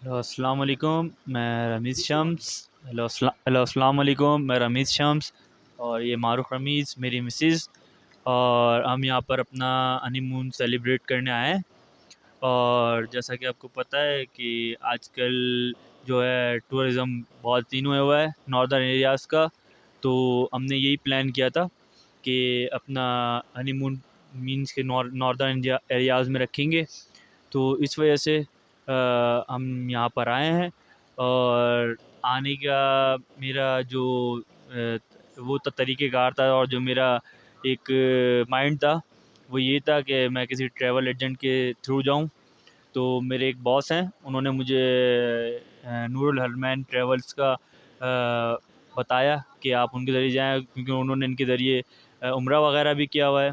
अस्सलाम वालेकुम, मैं रमीज़ शम्स। हेलो अस्सलाम वालेकुम, मैं रमीज़ शम्स और ये मारूफ़ रमीज़ मेरी मिसेज़। और हम यहाँ पर अपना हनीमून सेलिब्रेट करने आए हैं। और जैसा कि आपको पता है कि आजकल जो है टूरिज़्म बहुत इन हुआ है नॉर्दर्न एरियाज़ का। तो हमने यही प्लान किया था कि अपना हनीमून मीन्स के नॉर्दर्न एरियाज़ में रखेंगे। तो इस वजह से हम यहाँ पर आए हैं। और आने का मेरा जो वो तरीक़ेकार था और जो मेरा एक माइंड था वो ये था कि मैं किसी ट्रैवल एजेंट के थ्रू जाऊँ। तो मेरे एक बॉस हैं, उन्होंने मुझे नूरुल हरमैन ट्रैवल्स का बताया कि आप उनके ज़रिए जाएँ, क्योंकि उन्होंने इनके ज़रिए उम्रा वग़ैरह भी किया हुआ है।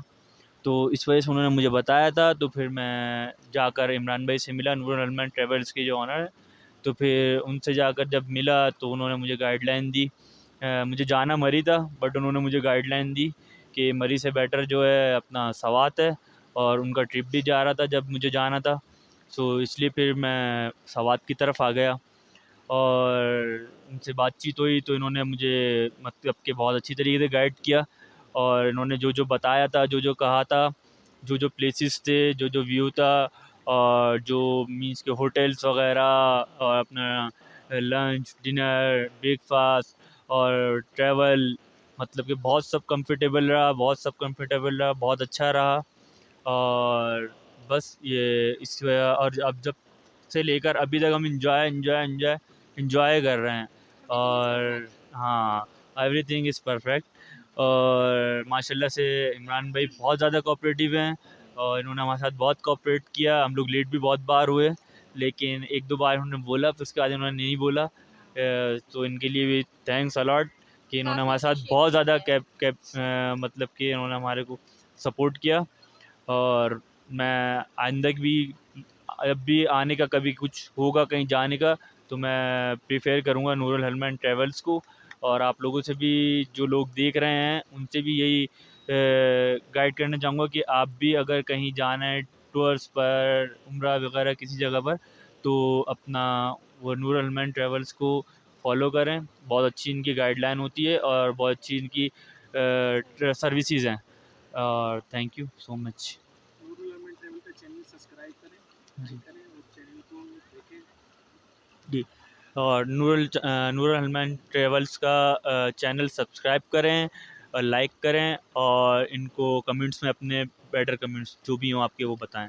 तो इस वजह से उन्होंने मुझे बताया था। तो फिर मैं जाकर इमरान भाई से मिला, नूरुल हरमैन ट्रैवल्स के जो ओनर हैं। तो फिर उनसे जाकर जब मिला तो उन्होंने मुझे गाइडलाइन दी। मुझे जाना मरी था, बट उन्होंने मुझे गाइडलाइन दी कि मरी से बेटर जो है अपना सवात है। और उनका ट्रिप भी जा रहा था जब मुझे जाना था, सो इसलिए फिर मैं सवात की तरफ आ गया। और उनसे बातचीत हुई तो इन्होंने मुझे मतलब कि बहुत अच्छी तरीके से गाइड किया। और इन्होंने जो बताया था, जो कहा था, जो प्लेसेस थे, जो व्यू था, और जो मीन्स के होटल्स वगैरह और अपना लंच, डिनर, ब्रेकफास्ट और ट्रैवल, मतलब कि बहुत कंफर्टेबल रहा, बहुत अच्छा रहा। और बस ये इस और अब जब से लेकर अभी तक हम इंजॉय कर रहे हैं। और हाँ, एवरीथिंग इज़ परफेक्ट। और माशाल्लाह से इमरान भाई बहुत ज़्यादा कोऑपरेटिव हैं और इन्होंने हमारे साथ बहुत कोऑपरेट किया। हम लोग लेट भी बहुत बार हुए, लेकिन एक दो बार उन्होंने बोला, फिर उसके बाद उन्होंने नहीं बोला। तो इनके लिए भी थैंक्स अलॉट कि इन्होंने हमारे साथ बहुत ज़्यादा मतलब कि इन्होंने हमारे को सपोर्ट किया। और मैं आइंदा भी, अब भी आने का कभी कुछ होगा कहीं जाने का, तो मैं प्रेफर करूँगा नूरुल हरमैन ट्रैवल्स को। और आप लोगों से भी, जो लोग देख रहे हैं, उनसे भी यही गाइड करना चाहूँगा कि आप भी अगर कहीं जाना है टूर्स पर, उम्रा वगैरह किसी जगह पर, तो अपना वो नूरुल हरमैन ट्रैवल्स को फॉलो करें। बहुत अच्छी इनकी गाइडलाइन होती है और बहुत अच्छी इनकी सर्विसेज हैं। और thank you so much. Nurul Ahmed travel का चैनल सब्सक्राइब करें, जी लाइक करें और चैनल को देखें। जी। और नूरुल हरमैन ट्रैवल्स का चैनल सब्सक्राइब करें और लाइक करें, और इनको कमेंट्स में अपने बेटर कमेंट्स जो भी हों आपके वो बताएं।